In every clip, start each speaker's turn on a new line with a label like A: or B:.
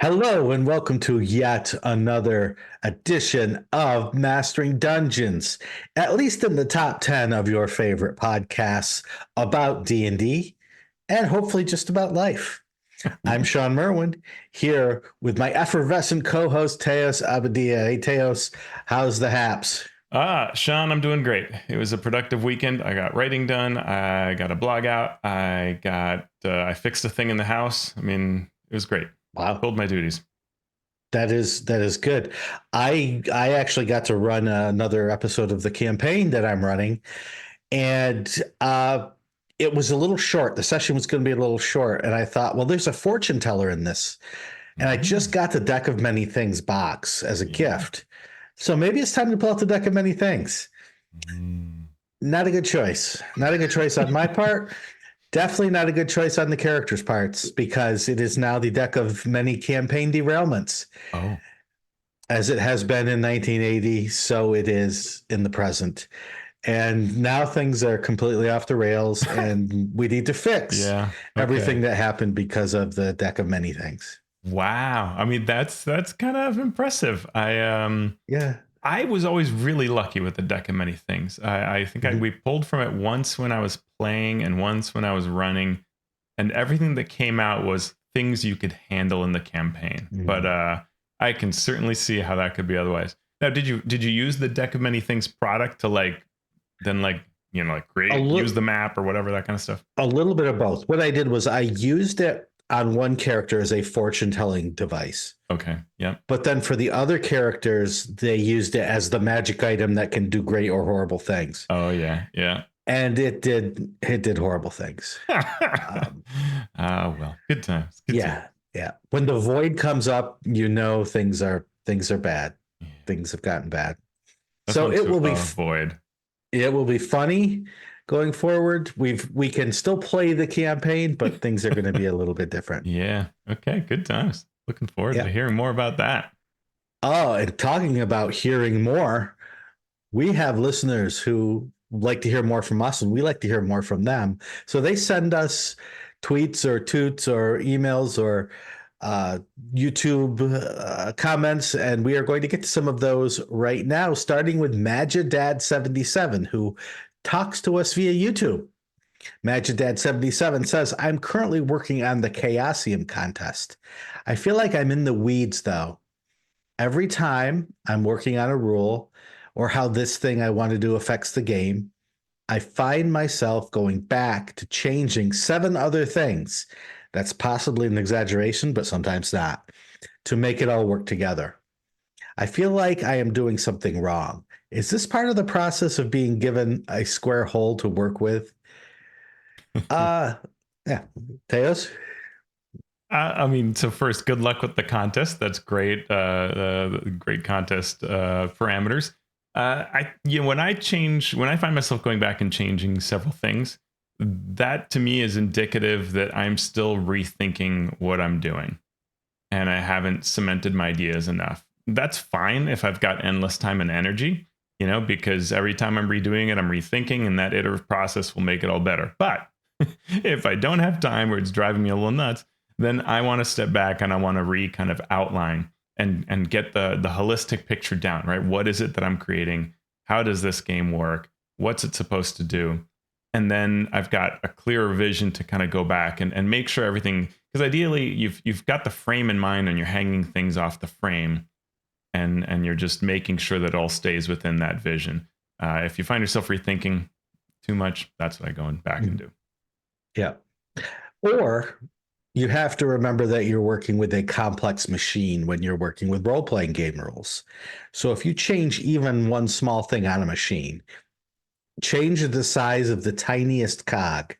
A: Hello and welcome to yet another edition of Mastering Dungeons, at least in the top 10 of your favorite podcasts about D&D and hopefully just about life. I'm Shawn Merwin here with my effervescent co-host Teos Abadia. Hey Teos, how's the haps?
B: Shawn, I'm doing great. It was a productive weekend. I got writing done. I got a blog out. I fixed a thing in the house. I mean, it was great.
A: Wow.
B: Pulled my duties.
A: That is good. I actually got to run another episode of the campaign that I'm running, and it was a little short. The session was going to be a little short, and I thought, well, there's a fortune teller in this, and I just got the Deck of Many Things box as a gift, so maybe it's time to pull out the Deck of Many Things. Not a good choice. Not a good choice on my part. Definitely not a good choice on the characters' parts because it is now the Deck of Many Campaign Derailments.
B: Oh.
A: As it has been in 1980, so it is in the present. And now things are completely off the rails, and we need to fix everything that happened because of the Deck of Many Things.
B: Wow. I mean, that's kind of impressive. I was always really lucky with the Deck of Many Things. I think we pulled from it once when I was playing and once when I was running, and everything that came out was things you could handle in the campaign. But I can certainly see how that could be otherwise. Now, did you use the Deck of Many Things product to create, use the map or whatever, that kind of stuff?
A: A little bit of both. What I did was I used it on one character as a fortune-telling device.
B: Okay. Yeah.
A: But then for the other characters, they used it as the magic item that can do great or horrible things.
B: Oh yeah. Yeah.
A: And it did horrible things.
B: Well, good times.
A: Yeah. When the void comes up, you know things are bad. Yeah. Things have gotten bad. So it will be
B: void.
A: It will be funny going forward. We can still play the campaign, but things are going to be a little bit different.
B: Yeah. Okay. Good times. Looking forward to hearing more about that.
A: Oh, and talking about hearing more, we have listeners who like to hear more from us, and we like to hear more from them. So they send us tweets or toots or emails or YouTube comments, and we are going to get to some of those right now, starting with Majidad77, who talks to us via YouTube. Majidad77 says, I'm currently working on the Chaosium contest. I feel like I'm in the weeds, though. Every time I'm working on a rule or how this thing I want to do affects the game, I find myself going back to changing 7 other things. That's possibly an exaggeration, but sometimes not, to make it all work together. I feel like I am doing something wrong. Is this part of the process of being given a square hole to work with? Yeah. Teos?
B: I mean, so first, good luck with the contest. That's great. Great contest parameters. When I find myself going back and changing several things, that to me is indicative that I'm still rethinking what I'm doing, and I haven't cemented my ideas enough. That's fine if I've got endless time and energy, because every time I'm redoing it, I'm rethinking, and that iterative process will make it all better. But if I don't have time, or it's driving me a little nuts, then I want to step back and I want to kind of outline and get the holistic picture down, right? What is it that I'm creating? How does this game work? What's it supposed to do? And then I've got a clearer vision to kind of go back and make sure everything, because ideally you've got the frame in mind and you're hanging things off the frame, and you're just making sure that it all stays within that vision. If you find yourself rethinking too much, that's what I go back and do.
A: Yeah. Or you have to remember that you're working with a complex machine when you're working with role-playing game rules. So if you change even one small thing on a machine, change the size of the tiniest cog,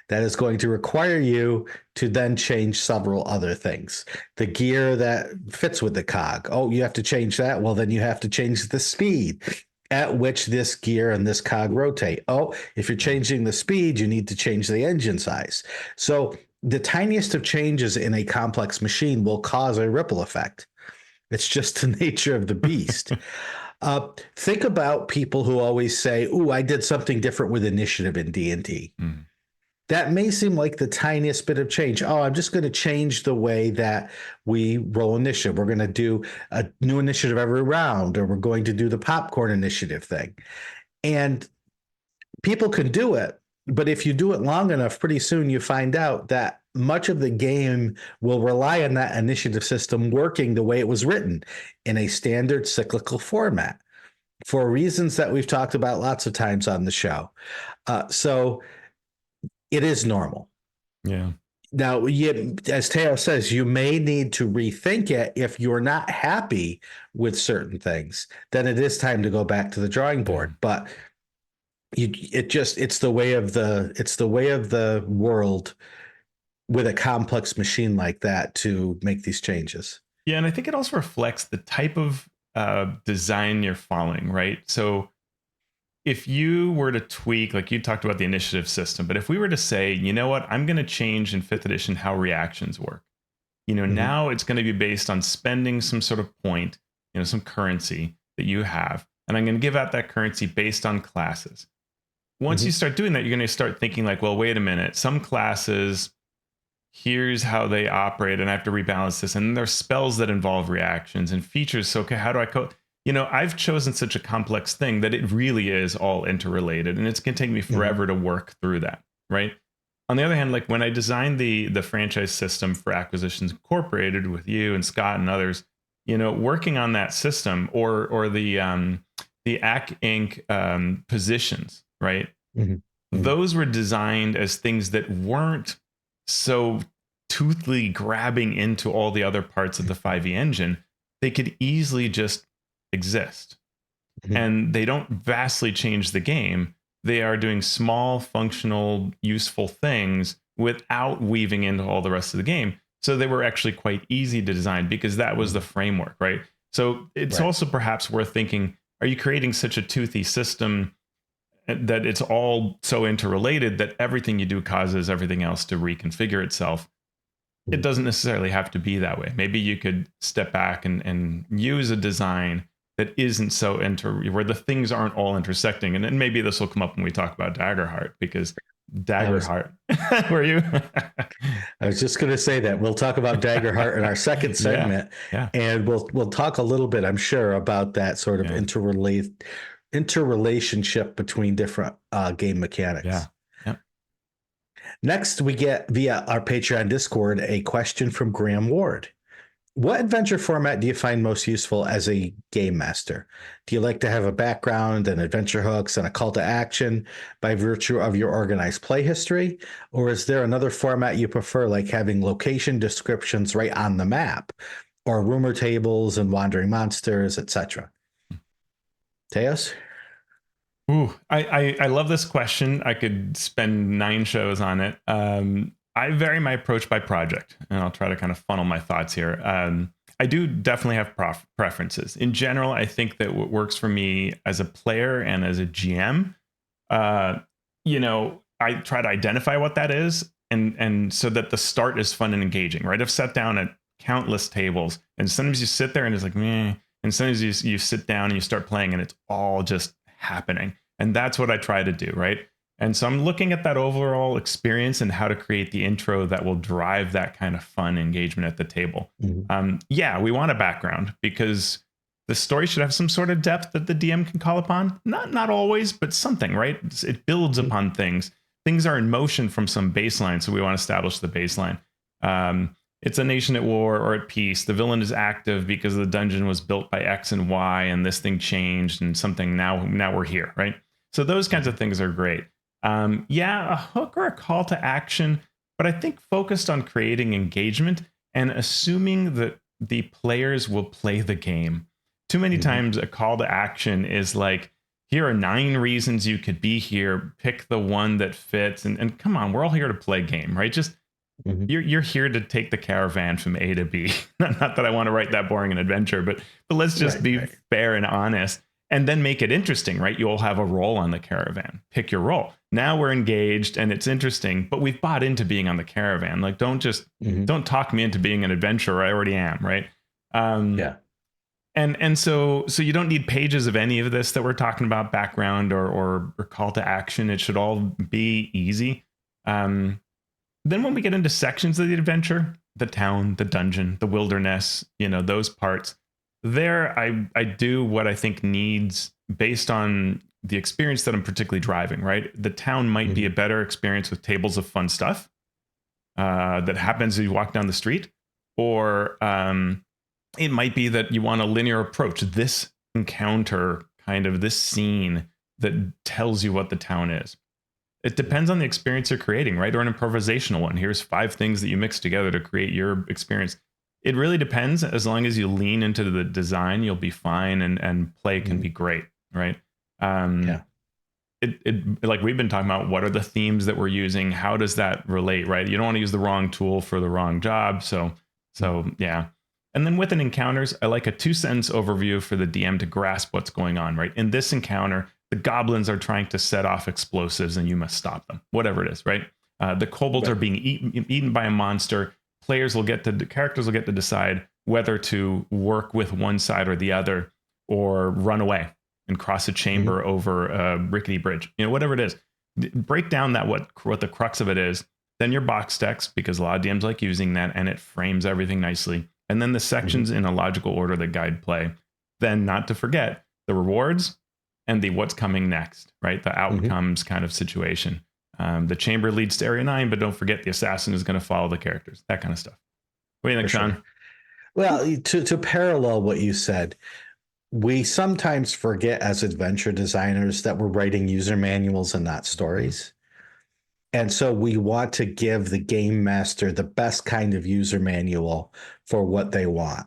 A: that is going to require you to then change several other things. The gear that fits with the cog. Oh, you have to change that. Well, then you have to change the speed at which this gear and this cog rotate. Oh, if you're changing the speed, you need to change the engine size. So the tiniest of changes in a complex machine will cause a ripple effect. It's just the nature of the beast. Think about people who always say, "Ooh, I did something different with initiative in D&D." that may seem like the tiniest bit of change. Oh, I'm just going to change the way that we roll initiative. We're going to do a new initiative every round, or we're going to do the popcorn initiative thing. And people can do it, but if you do it long enough, pretty soon you find out that much of the game will rely on that initiative system working the way it was written in a standard cyclical format for reasons that we've talked about lots of times on the show. So it is normal.
B: Yeah.
A: Now, as Teos says, you may need to rethink it if you're not happy with certain things. Then it is time to go back to the drawing board. But it's the way of the world with a complex machine like that to make these changes.
B: Yeah, and I think it also reflects the type of design you're following, right? So if you were to tweak, like you talked about the initiative system, but if we were to say, you know what, I'm going to change in 5th edition how reactions work. Now it's going to be based on spending some sort of point, some currency that you have, and I'm going to give out that currency based on classes. Once you start doing that, you're going to start thinking like, well, wait a minute, some classes, here's how they operate, and I have to rebalance this. And there's spells that involve reactions and features. So, okay, how do I code? I've chosen such a complex thing that it really is all interrelated, and it's going to take me forever to work through that, right? On the other hand, like when I designed the franchise system for Acquisitions Incorporated with you and Scott and others, working on that system or the AC Inc. Positions, right? Those were designed as things that weren't so toothly grabbing into all the other parts of the 5e engine. They could easily just exist. And they don't vastly change the game. They are doing small, functional, useful things without weaving into all the rest of the game. So they were actually quite easy to design because that was the framework, right? So it's also perhaps worth thinking, are you creating such a toothy system that it's all so interrelated that everything you do causes everything else to reconfigure itself? It doesn't necessarily have to be that way. Maybe you could step back and use a design that isn't so where the things aren't all intersecting. And then maybe this will come up when we talk about Daggerheart, because Daggerheart, were you?
A: I was just going to say that we'll talk about Daggerheart in our second segment, and we'll talk a little bit, I'm sure, about that sort of interrelationship between different game mechanics. Next, we get via our Patreon Discord a question from Graham Ward. What adventure format do you find most useful as a game master? Do you like to have a background and adventure hooks and a call to action by virtue of your organized play history? Or is there another format you prefer, like having location descriptions right on the map, or rumor tables and wandering monsters, etc.? Teos?
B: Ooh, I love this question. I could spend 9 shows on it. I vary my approach by project, and I'll try to kind of funnel my thoughts here. I do definitely have preferences. In general, I think that what works for me as a player and as a GM, I try to identify what that is, and so that the start is fun and engaging, right? I've sat down at countless tables, and sometimes you sit there and it's like, meh, and sometimes you sit down and you start playing and it's all just happening. And that's what I try to do, right? And so I'm looking at that overall experience and how to create the intro that will drive that kind of fun engagement at the table. We want a background because the story should have some sort of depth that the DM can call upon. Not always, but something, right? It builds upon things. Things are in motion from some baseline, so we want to establish the baseline. It's a nation at war or at peace. The villain is active because the dungeon was built by X and Y, and this thing changed, and something now we're here, right? So those kinds of things are great. A hook or a call to action, but I think focused on creating engagement and assuming that the players will play the game. Too many times a call to action is like, here are 9 reasons you could be here, pick the one that fits, and come on, we're all here to play game, right? Just you're here to take the caravan from A to B. Not that I want to write that boring an adventure, but let's just be fair and honest. And then make it interesting, right? You all have a role on the caravan. Pick your role. Now we're engaged and it's interesting, but we've bought into being on the caravan. Like, don't talk me into being an adventurer. I already am, right? And so you don't need pages of any of this that we're talking about, background or call to action. It should all be easy. Then when we get into sections of the adventure, the town, the dungeon, the wilderness, those parts, there I do what I think needs based on the experience that I'm particularly driving, right? The town might be a better experience with tables of fun stuff that happens as you walk down the street, or it might be that you want a linear approach. This encounter, kind of this scene that tells you what the town is. It depends on the experience you're creating, right? Or an improvisational one. Here's 5 things that you mix together to create your experience. It really depends. As long as you lean into the design, you'll be fine, and play can be great, right? It like we've been talking about, what are the themes that we're using? How does that relate, right? You don't want to use the wrong tool for the wrong job. So yeah. And then with an encounters, I like a 2-sentence overview for the DM to grasp what's going on, right? In this encounter, the goblins are trying to set off explosives and you must stop them, whatever it is, right? The kobolds are being eaten by a monster. Characters will get to decide whether to work with one side or the other, or run away and cross a chamber over a rickety bridge, whatever it is. Break down what the crux of it is. Then your box text, because a lot of DMs like using that, and it frames everything nicely. And then the sections in a logical order that guide play. Then, not to forget, the rewards and the what's coming next, right? The outcomes kind of situation. The chamber leads to Area 9, but don't forget the assassin is going to follow the characters. That kind of stuff. What do you think, Shawn?
A: Sure. Well, to parallel what you said, we sometimes forget as adventure designers that we're writing user manuals and not stories. And so we want to give the game master the best kind of user manual for what they want.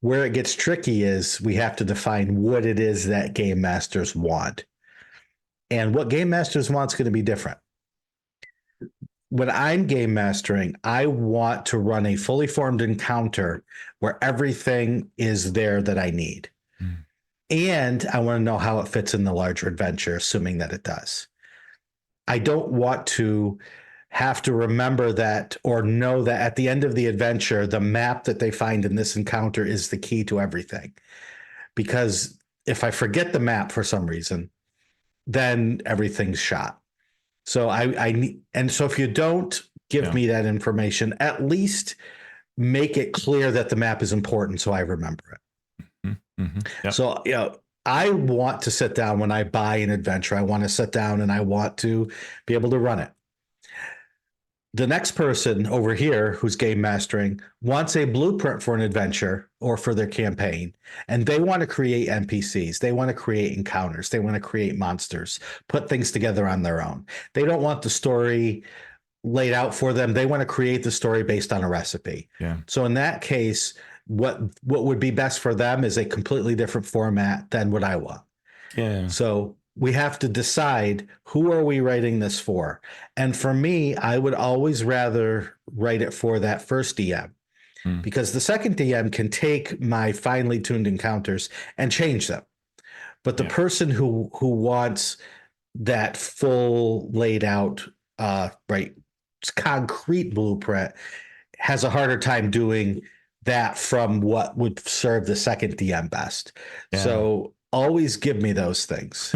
A: Where it gets tricky is we have to define what it is that game masters want. And what game masters want is going to be different. When I'm game mastering, I want to run a fully formed encounter where everything is there that I need. And I want to know how it fits in the larger adventure, assuming that it does. I don't want to have to remember that or know that at the end of the adventure, the map that they find in this encounter is the key to everything. Because if I forget the map for some reason, then everything's shot. So I need, and so if you don't give me that information, at least make it clear that the map is important so I remember it. Yep. So, I want to sit down when I buy an adventure. I want to sit down and I want to be able to run it. The next person over here who's game mastering wants a blueprint for an adventure or for their campaign, and they want to create NPCs. They want to create encounters. They want to create monsters, put things together on their own. They don't want the story laid out for them. They want to create the story based on a recipe. Yeah. So in that case, what would be best for them is a completely different format than what I want. Yeah. So we have to decide, who are we writing this for? And for me, I would always rather write it for that first DM, because the second DM can take my finely tuned encounters and change them. But the person who wants that full laid out, concrete blueprint has a harder time doing that from what would serve the second DM best. Yeah. So always give me those things.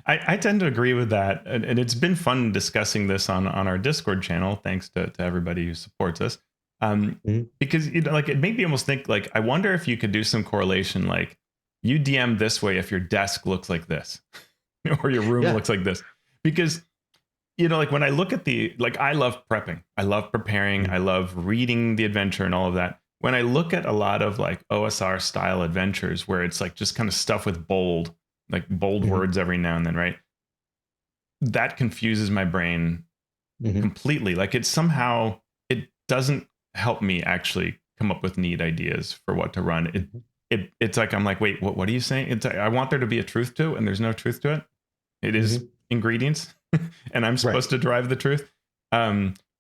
B: I tend to agree with that. And it's been fun discussing this on our Discord channel. Thanks to everybody who supports us. Because it made me almost think, I wonder if you could do some correlation, like you DM this way if your desk looks like this or your room looks like this. Because when I look at I love prepping. I love preparing. I love reading the adventure and all of that. When I look at a lot of OSR style adventures where it's just kind of stuff with bold words every now and then, right? That confuses my brain completely. It doesn't help me actually come up with neat ideas for what to run. It's I'm wait, what are you saying? I want there to be a truth to it, and there's no truth to it. It is ingredients, and I'm supposed to drive the truth.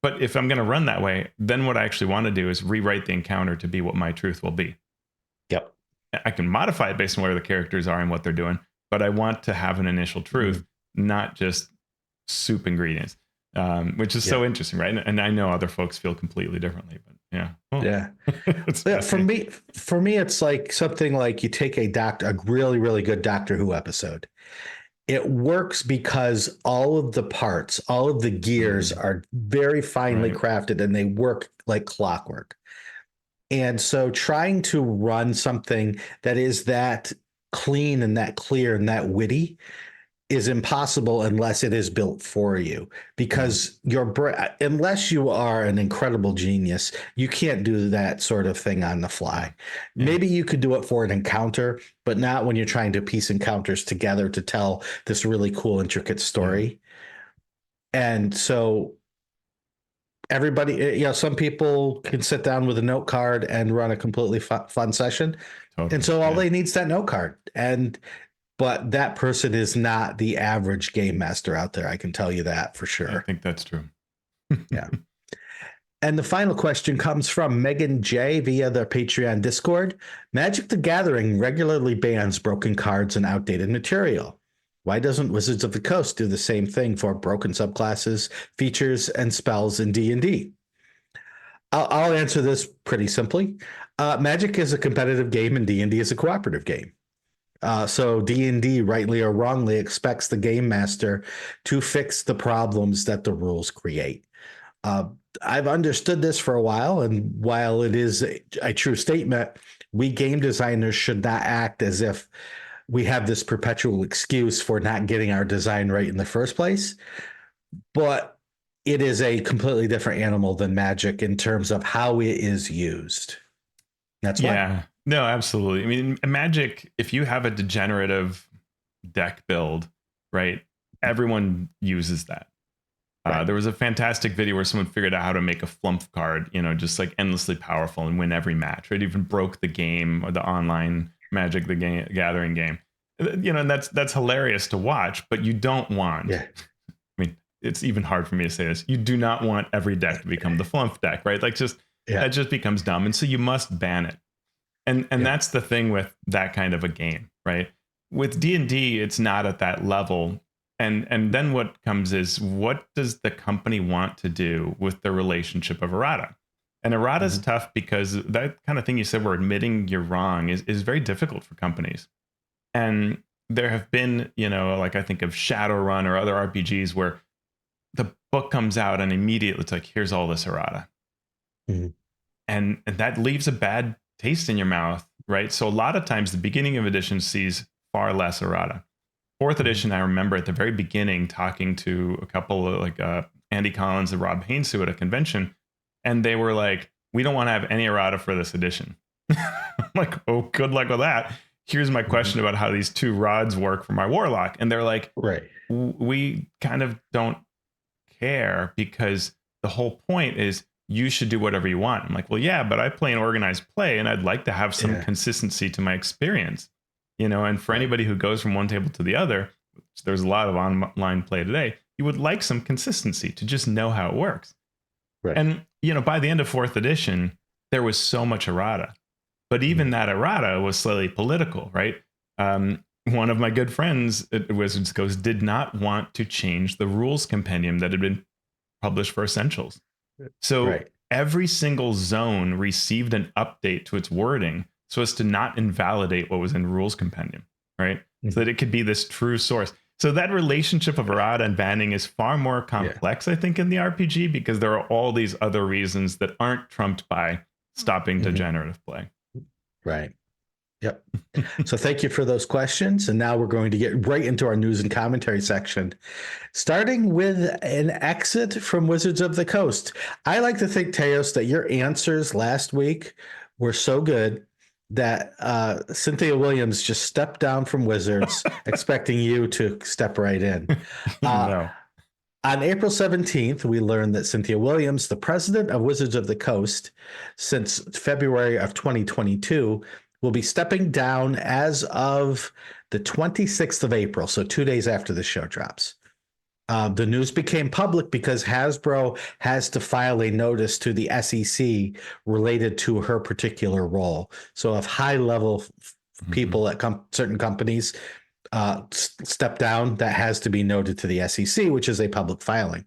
B: But if I'm going to run that way, then what I actually want to do is rewrite the encounter to be what my truth will be. Yep. I can modify it based on where the characters are and what they're doing, but I want to have an initial truth, not just soup ingredients, which is so interesting, right? And I know other folks feel completely differently, but For me, it's like something like you take a really, really good Doctor Who episode,
A: it works because all of the parts, all of the gears are very finely crafted and they work like clockwork. And so trying to run something that is that clean and that clear and that witty is impossible unless it is built for you, because unless you are an incredible genius, you can't do that sort of thing on the fly. Maybe you could do it for an encounter, but not when you're trying to piece encounters together to tell this really cool, intricate story. And so everybody, some people can sit down with a note card and run a completely fun session. Totally. And so all they need is that note card. But that person is not the average game master out there. I can tell you that for sure.
B: I think that's true.
A: Yeah. And the final question comes from Megan J via the Patreon Discord. Magic the Gathering regularly bans broken cards and outdated material. Why doesn't Wizards of the Coast do the same thing for broken subclasses, features, and spells in D&D? I'll answer this pretty simply. Magic is a competitive game and D&D is a cooperative game. So D&D, rightly or wrongly, expects the game master to fix the problems that the rules create. I've understood this for a while, and while it is a true statement, we game designers should not act as if we have this perpetual excuse for not getting our design right in the first place. But it is a completely different animal than Magic in terms of how it is used. That's why.
B: Yeah. No, absolutely. I mean, Magic, if you have a degenerative deck build, right, everyone uses that. Right. There was a fantastic video where someone figured out how to make a flump card, just like endlessly powerful and win every match. It even broke the game, or the online Magic the Gathering game. And that's hilarious to watch, but you don't want. Yeah. I mean, it's even hard for me to say this. You do not want every deck to become the flump deck, right? Like that just becomes dumb, and so you must ban it. And that's the thing with that kind of a game, right? With D&D, it's not at that level. And then what comes is, what does the company want to do with the relationship of errata? And errata is tough because that kind of thing you said, where admitting you're wrong is very difficult for companies. And there have been, like I think of Shadowrun or other RPGs where the book comes out and immediately it's like, here's all this errata. And that leaves a bad taste in your mouth, right? So a lot of times the beginning of edition sees far less errata. Fourth edition, I remember at the very beginning talking to a couple of Andy Collins and Rob Hainsue at a convention, and they were like, we don't want to have any errata for this edition. I'm like, oh, good luck with that. Here's my question about how these two rods work for my warlock. And they're like, right, we kind of don't care, because the whole point is you should do whatever you want. I'm like, well, yeah, but I play an organized play and I'd like to have some consistency to my experience, and for anybody who goes from one table to the other, there's a lot of online play today, you would like some consistency to just know how it works. Right. And, by the end of fourth edition, there was so much errata, but even that errata was slightly political, right? One of my good friends at Wizards Coast did not want to change the rules compendium that had been published for Essentials. So every single zone received an update to its wording so as to not invalidate what was in rules compendium, right? So that it could be this true source. So that relationship of errata and banning is far more complex, I think, in the RPG, because there are all these other reasons that aren't trumped by stopping degenerative play.
A: Right. Yep. So thank you for those questions. And now we're going to get right into our news and commentary section, starting with an exit from Wizards of the Coast. I like to think, Teos, that your answers last week were so good that Cynthia Williams just stepped down from Wizards, expecting you to step right in.
B: No.
A: On April 17th, we learned that Cynthia Williams, the president of Wizards of the Coast since February of 2022, will be stepping down as of the 26th of April, so 2 days after the show drops. The news became public because Hasbro has to file a notice to the SEC related to her particular role. So if high-level people at certain companies step down, that has to be noted to the SEC, which is a public filing.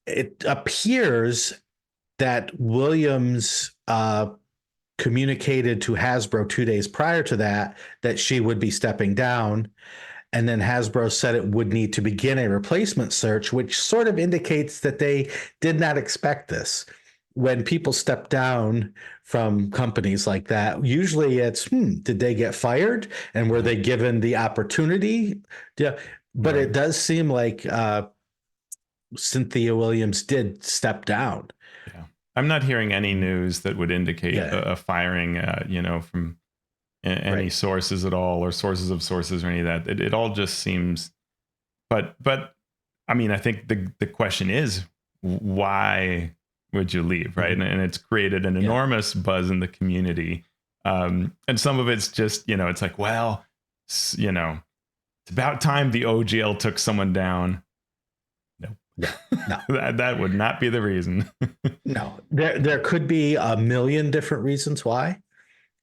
A: It appears that Williams communicated to Hasbro 2 days prior to that she would be stepping down. And then Hasbro said it would need to begin a replacement search, which sort of indicates that they did not expect this. When people step down from companies like that, usually it's, did they get fired? And were they given the opportunity? Yeah. But
B: Right.
A: it does seem like Cynthia Williams did step down.
B: Yeah. I'm not hearing any news that would indicate a firing, from any sources at all, or sources of sources, or any of that. It all just seems, but I mean, I think the question is, why would you leave, right? And it's created an enormous buzz in the community, and some of it's just, it's like, well, it's about time the OGL took someone down. No. that would not be the reason.
A: No, there could be a million different reasons why.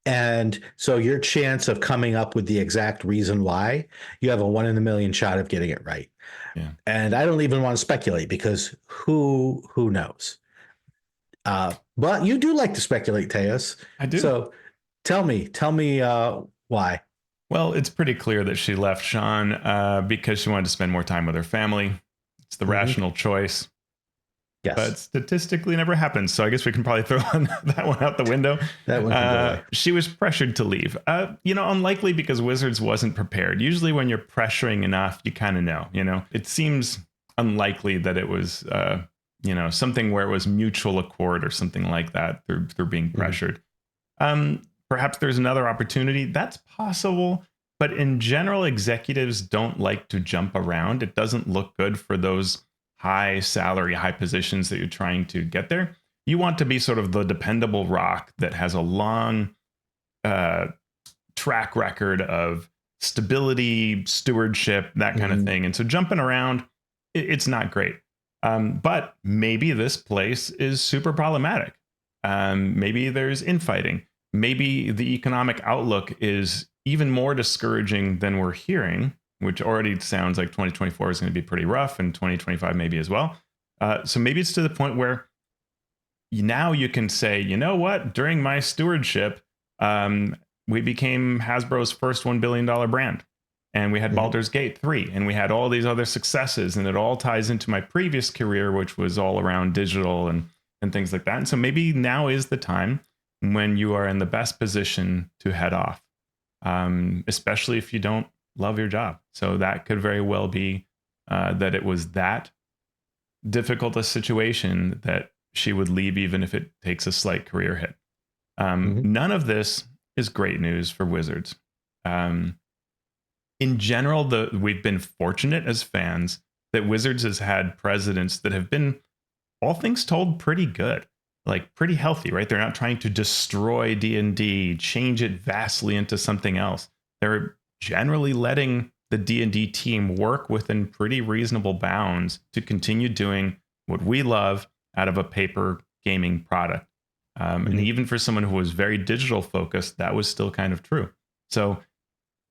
A: And so your chance of coming up with the exact reason why, you have a 1 in a million shot of getting it right.
B: Yeah.
A: And I don't even want to speculate, because who knows? But you do like to speculate, Teos.
B: I do.
A: So tell me why.
B: Well, it's pretty clear that she left Shawn because she wanted to spend more time with her family. It's the rational choice.
A: Yes.
B: But statistically never happens. So I guess we can probably throw that one out the window.
A: That one can go away.
B: She was pressured to leave. Unlikely, because Wizards wasn't prepared. Usually when you're pressuring enough, you kind of know. It seems unlikely that it was something where it was mutual accord or something like that through being pressured. Perhaps there's another opportunity. That's possible. But in general, executives don't like to jump around. It doesn't look good for those high salary, high positions that you're trying to get there. You want to be sort of the dependable rock that has a long track record of stability, stewardship, that kind of thing. And so jumping around, it's not great. But maybe this place is super problematic. Maybe there's infighting. Maybe the economic outlook is even more discouraging than we're hearing, which already sounds like 2024 is going to be pretty rough, and 2025 maybe as well. So maybe it's to the point where now you can say, you know what, during my stewardship, we became Hasbro's first $1 billion brand. And we had Baldur's Gate 3, and we had all these other successes, and it all ties into my previous career, which was all around digital and things like that. And so maybe now is the time when you are in the best position to head off, especially if you don't love your job. So that could very well be that it was that difficult a situation that she would leave, even if it takes a slight career hit. None of this is great news for Wizards. In general, we've been fortunate as fans that Wizards has had presidents that have been, all things told, pretty good, like pretty healthy, right? They're not trying to destroy D&D, change it vastly into something else. They're generally letting the D&D team work within pretty reasonable bounds to continue doing what we love out of a paper gaming product. And even for someone who was very digital focused, that was still kind of true. So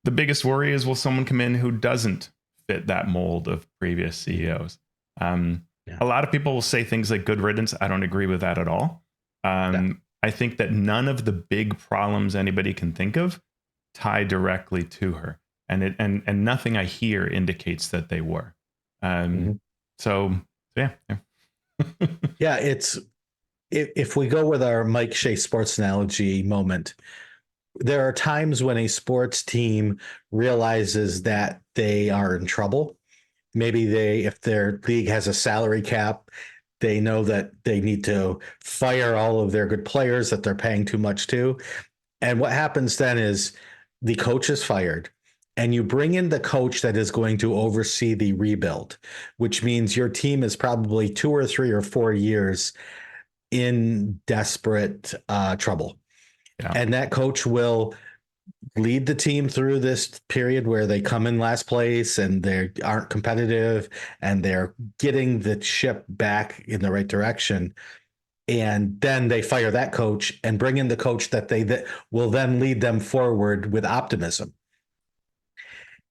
B: the biggest worry is, will someone come in who doesn't fit that mold of previous CEOs? A lot of people will say things like good riddance. I don't agree with that at all. I think that none of the big problems anybody can think of tie directly to her, and nothing I hear indicates that they were. So yeah.
A: Yeah, it's, if we go with our Mike Shea sports analogy moment, there are times when a sports team realizes that they are in trouble. Maybe if their league has a salary cap, they know that they need to fire all of their good players that they're paying too much to. And what happens then is the coach is fired, and you bring in the coach that is going to oversee the rebuild, which means your team is probably 2 or 3 or 4 years in desperate trouble. Yeah. And that coach will lead the team through this period where they come in last place and they aren't competitive, and they're getting the ship back in the right direction. And then they fire that coach and bring in the coach that will then lead them forward with optimism.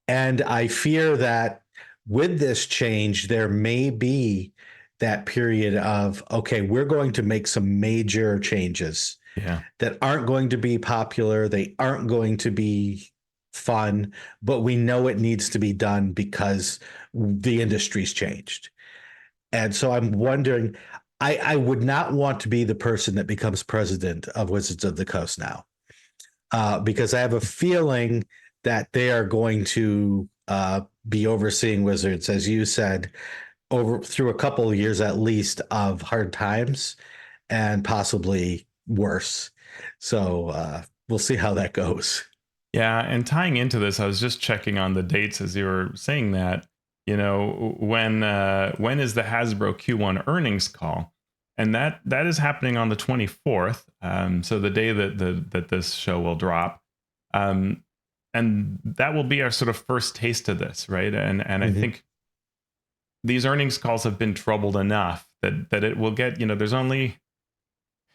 A: And I fear that with this change, there may be that period of, okay, we're going to make some major changes.
B: Yeah.
A: that aren't going to be popular. They aren't going to be fun, but we know it needs to be done because the industry's changed. And so I'm wondering, I would not want to be the person that becomes president of Wizards of the Coast now, because I have a feeling that they are going to be overseeing Wizards, as you said, over through a couple of years at least of hard times and possibly worse. So we'll see how that goes.
B: Yeah, and tying into this, I was just checking on the dates as you were saying that. When is the Hasbro Q1 earnings call? And that is happening on the 24th. So the day that this show will drop. And that will be our sort of first taste of this, right? And I think these earnings calls have been troubled enough that it will get, there's only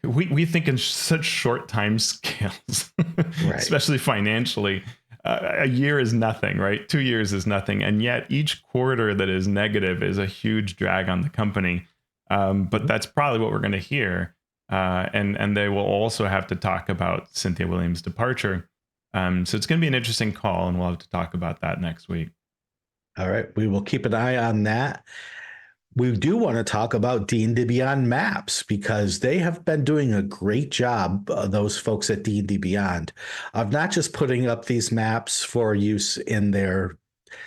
B: we think in such short time scales,
A: Right.
B: especially financially. A year is nothing, right? 2 years is nothing. And yet each quarter that is negative is a huge drag on the company. But that's probably what we're going to hear. And they will also have to talk about Cynthia Williams' departure. So it's going to be an interesting call, and we'll have to talk about that next week.
A: All right. We will keep an eye on that. We do want to talk about D&D Beyond Maps because they have been doing a great job, those folks at D&D Beyond, of not just putting up these maps for use in their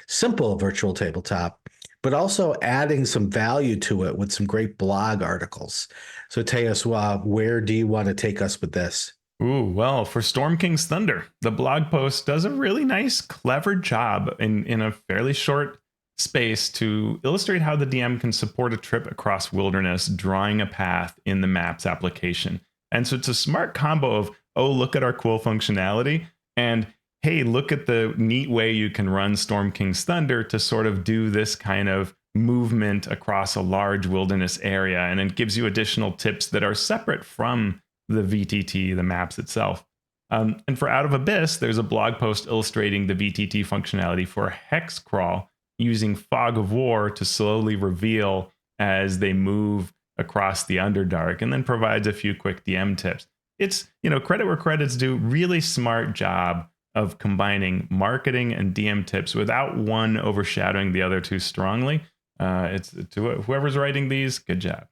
A: simple virtual tabletop, but also adding some value to it with some great blog articles. So Teos, where do you want to take us with this?
B: Ooh, well, for Storm King's Thunder, the blog post does a really nice, clever job in a fairly short space to illustrate how the DM can support a trip across wilderness, drawing a path in the Maps application. And so it's a smart combo of, oh, look at our cool functionality, and hey, look at the neat way you can run Storm King's Thunder to sort of do this kind of movement across a large wilderness area. And it gives you additional tips that are separate from the VTT, the maps itself. And for Out of Abyss, there's a blog post illustrating the VTT functionality for Hex Crawl, using Fog of War to slowly reveal as they move across the Underdark, and then provides a few quick DM tips. It's, credit where credit's due, really smart job of combining marketing and DM tips without one overshadowing the other too strongly. It's to whoever's writing these, good job.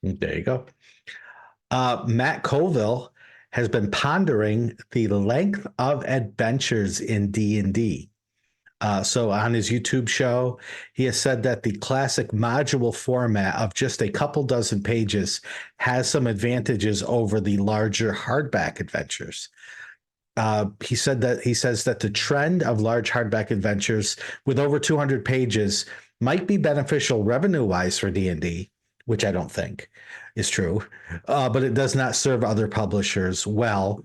A: There you go. Matt Colville has been pondering the length of adventures in D&D. So on his YouTube show, he has said that the classic module format of just a couple dozen pages has some advantages over the larger hardback adventures. He says that the trend of large hardback adventures with over 200 pages might be beneficial revenue-wise for D&D, which I don't think is true, but it does not serve other publishers well,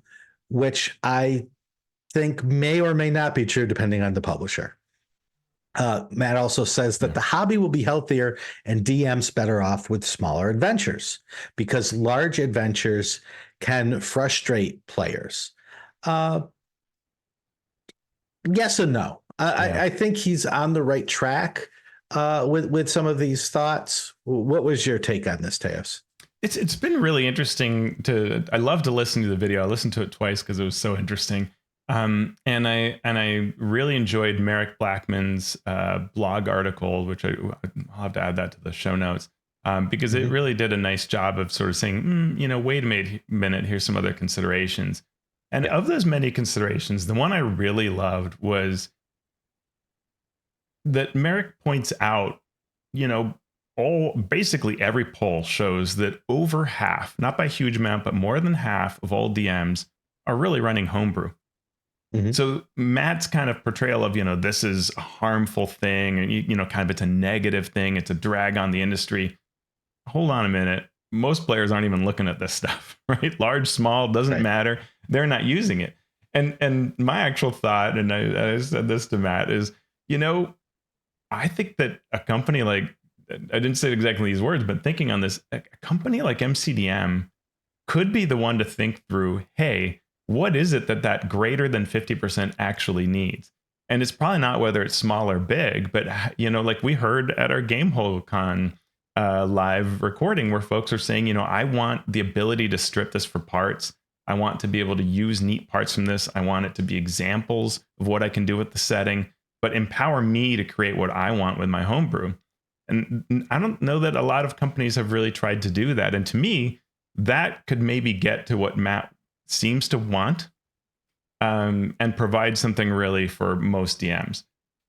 A: which I think may or may not be true depending on the publisher. Matt also says that the hobby will be healthier and DMs better off with smaller adventures because large adventures can frustrate players. Yes and no. I think he's on the right track with some of these thoughts. What was your take on this, Teos?
B: It's been really interesting I love to listen to the video. I listened to it twice because it was so interesting. And I really enjoyed Merrick Blackman's blog article, which I'll have to add that to the show notes, because it really did a nice job of sort of saying, wait a minute, here's some other considerations. And of those many considerations, the one I really loved was that Merrick points out, basically every poll shows that over half, not by a huge amount, but more than half of all DMs are really running homebrew. So Matt's kind of portrayal of, this is a harmful thing, and, kind of it's a negative thing. It's a drag on the industry. Hold on a minute. Most players aren't even looking at this stuff, right? Large, small, doesn't matter. They're not using it. And my actual thought, and I said this to Matt, is, I think that a company like, I didn't say exactly these words, but thinking on this, a company like MCDM could be the one to think through, hey, what is it that greater than 50% actually needs? And it's probably not whether it's small or big, but, like we heard at our GameholeCon, live recording where folks are saying, you know, I want the ability to strip this for parts. I want to be able to use neat parts from this. I want it to be examples of what I can do with the setting, but empower me to create what I want with my homebrew. And I don't know that a lot of companies have really tried to do that. And to me, that could maybe get to what Matt seems to want, and provide something really for most DMs.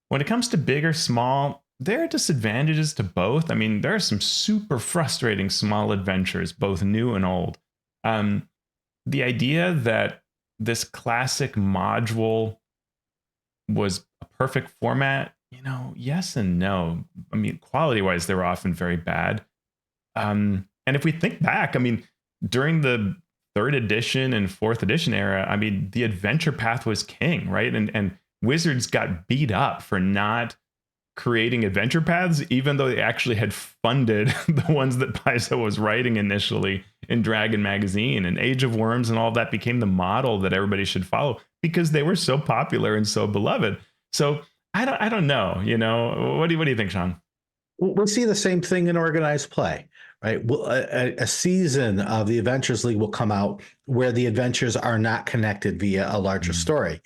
B: When it comes to big or small, there are disadvantages to both. I mean, there are some super frustrating small adventures, both new and old. The idea that this classic module was a perfect format, you know, yes and no. I mean, quality wise, they were often very bad. And if we think back, I mean, during the 3rd edition and 4th edition era, I mean, the adventure path was king, right? And Wizards got beat up for not creating adventure paths, even though they actually had funded the ones that Paizo was writing initially in Dragon Magazine, and Age of Worms and all that became the model that everybody should follow because they were so popular and so beloved. So I don't know, you know, what do you think, Shawn?
A: We'll see the same thing in organized play, right? A season of the Adventures League will come out where the adventures are not connected via a larger story.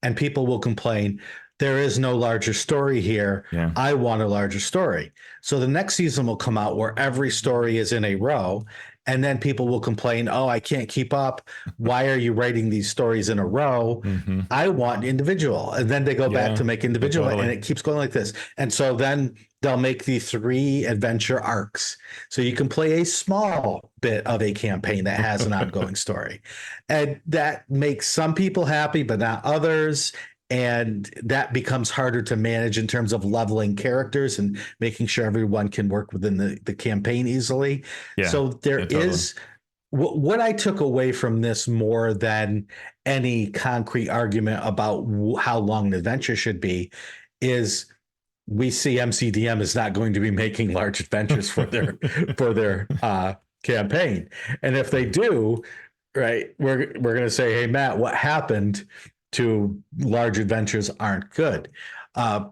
A: And people will complain, there is no larger story here.
B: Yeah.
A: I want a larger story. So the next season will come out where every story is in a row. And then people will complain, oh, I can't keep up. Why are you writing these stories in a row?
B: Mm-hmm.
A: I want individual. And then they go back to make individual,
B: totally.
A: and it keeps going like this. And so then they'll make the 3 adventure arcs. So you can play a small bit of a campaign that has an ongoing story. And that makes some people happy, but not others. And that becomes harder to manage in terms of leveling characters and making sure everyone can work within the campaign easily.
B: Yeah,
A: so there
B: totally.
A: is what I took away from this more than any concrete argument about how long an adventure should be is we see MCDM is not going to be making large adventures for their campaign. And if they do, right, we're going to say, hey, Matt, what happened to large adventures aren't good. Now,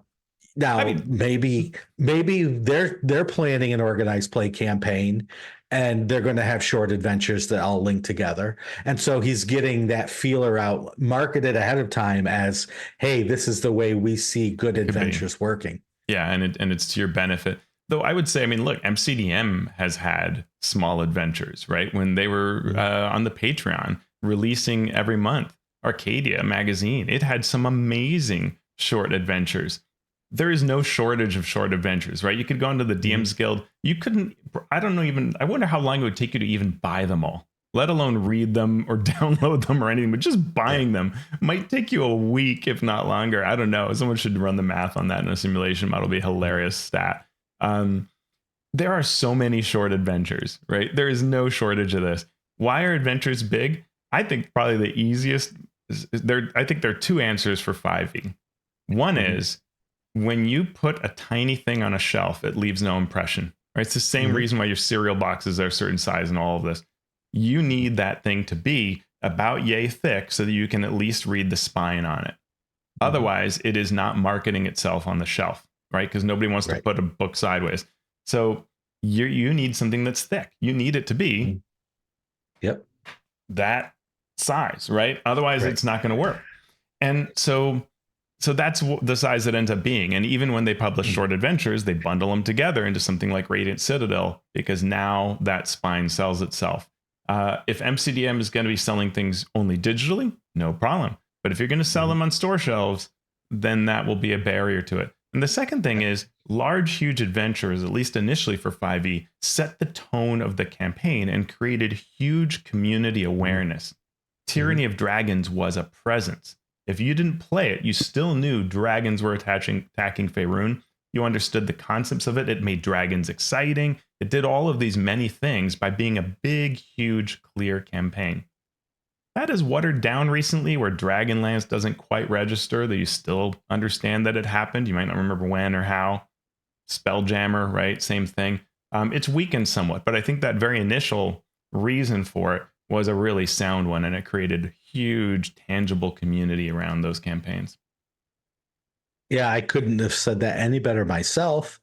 A: I mean, maybe they're planning an organized play campaign, and they're going to have short adventures that all link together. And so he's getting that feeler out, marketed ahead of time as, hey, this is the way we see good adventures working.
B: Yeah, and it's to your benefit. Though I would say, I mean, look, MCDM has had small adventures, right? When they were on the Patreon releasing every month. Arcadia magazine, it had some amazing short adventures. There is no shortage of short adventures, right? You could go into the DMs Guild. You couldn't, I wonder how long it would take you to even buy them all, let alone read them or download them or anything, but just buying them might take you a week, if not longer. I don't know. Someone should run the math on that in a simulation model. It'd be a hilarious stat. There are so many short adventures, right? There is no shortage of this. Why are adventures big? I think probably the easiest, I think there are 2 answers for 5e. One is when you put a tiny thing on a shelf, it leaves no impression, right? It's the same reason why your cereal boxes are a certain size and all of this. You need that thing to be about yay thick so that you can at least read the spine on it. Otherwise, it is not marketing itself on the shelf, right? Because nobody wants to put a book sideways. So you need something that's thick. You need it to be that size, right? Otherwise, it's not going to work. And so that's the size it ends up being. And even when they publish short adventures, they bundle them together into something like Radiant Citadel, because now that spine sells itself. If MCDM is going to be selling things only digitally, no problem. But if you're going to sell them on store shelves, then that will be a barrier to it. And the second thing is large, huge adventures, at least initially for 5e, set the tone of the campaign and created huge community awareness. Tyranny of Dragons was a presence. If you didn't play it, you still knew dragons were attacking Faerun. You understood the concepts of it. It made dragons exciting. It did all of these many things by being a big, huge, clear campaign. That is watered down recently, where Dragonlance doesn't quite register, that you still understand that it happened. You might not remember when or how. Spelljammer, right? Same thing. It's weakened somewhat, but I think that very initial reason for it was a really sound one, and it created huge, tangible community around those campaigns.
A: Yeah, I couldn't have said that any better myself.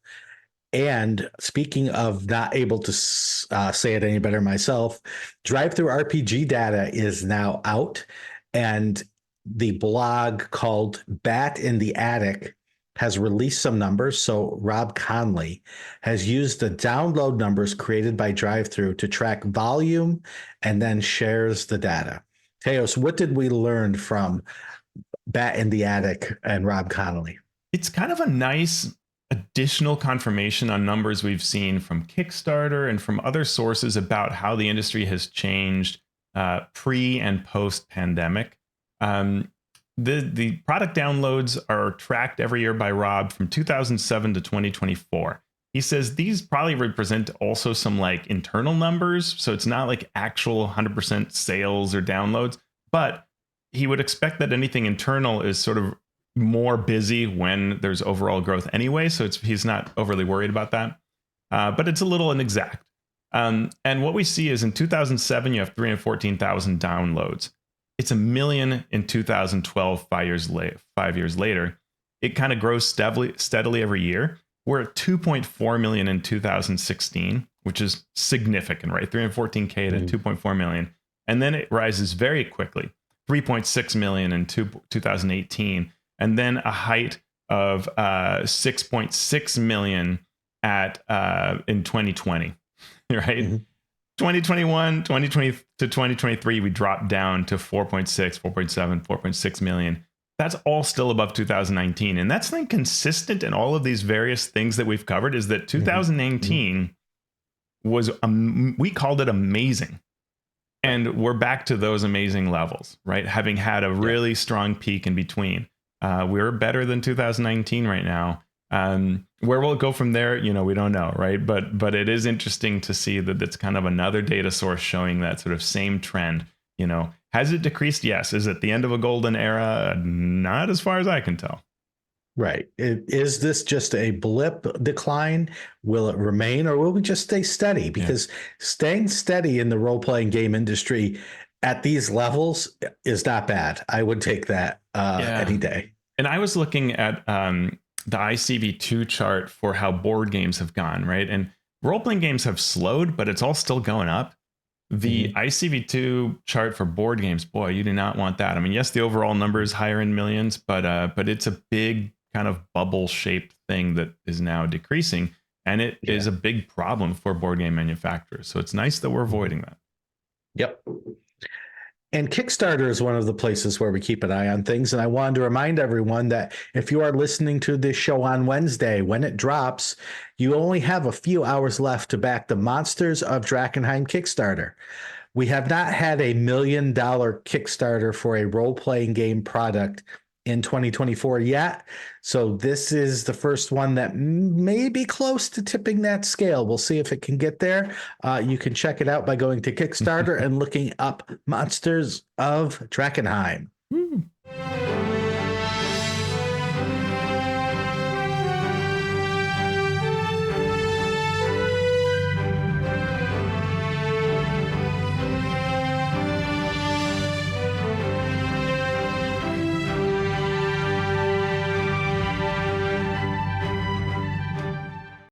A: And speaking of not able to say it any better myself, DriveThru RPG data is now out, and the blog called Bat in the Attic has released some numbers. So Rob Conley has used the download numbers created by DriveThru to track volume and then shares the data. Teos, what did we learn from Bat in the Attic and Rob Connolly?
B: It's kind of a nice additional confirmation on numbers we've seen from Kickstarter and from other sources about how the industry has changed pre and post pandemic. The product downloads are tracked every year by Rob from 2007 to 2024. He says these probably represent also some like internal numbers. So it's not like actual 100% sales or downloads, but he would expect that anything internal is sort of more busy when there's overall growth anyway. So he's not overly worried about that. But it's a little inexact. And what we see is in 2007, you have 314,000 downloads. It's 1 million in 2012, 5 years later. It kind of grows steadily every year. We're at 2.4 million in 2016, which is significant, right? 314K to 2.4 million. And then it rises very quickly, 3.6 million in 2018. And then a height of 6.6 million in 2020, right? 2021, 2020 to 2023, we dropped down to 4.6, 4.7, 4.6 million. That's all still above 2019. And that's like consistent in all of these various things that we've covered is that 2019 was, we called it amazing. And we're back to those amazing levels, right? Having had a really strong peak in between. We're better than 2019 right now. Where will it go from there? You know, we don't know, right? But it is interesting to see that it's kind of another data source showing that sort of same trend. You know, has it decreased? Yes. Is it the end of a golden era? Not as far as I can tell.
A: Right. Is this just a blip decline? Will it remain, or will we just stay steady? Because staying steady in the role-playing game industry at these levels is not bad. I would take that any day.
B: And I was looking at the ICV2 chart for how board games have gone, right? And role-playing games have slowed, but it's all still going up. The ICV2 chart for board games, boy, you do not want that. I mean, yes, the overall number is higher in millions, but it's a big kind of bubble-shaped thing that is now decreasing, and it is a big problem for board game manufacturers. So it's nice that we're avoiding that.
A: Yep. And Kickstarter is one of the places where we keep an eye on things. And I wanted to remind everyone that if you are listening to this show on Wednesday, when it drops, you only have a few hours left to back the Monsters of Drakkenheim Kickstarter. We have not had $1 million Kickstarter for a role-playing game product in 2024 yet. So this is the first one that may be close to tipping that scale. We'll see if it can get there. You can check it out by going to Kickstarter and looking up Monsters of Drakkenheim.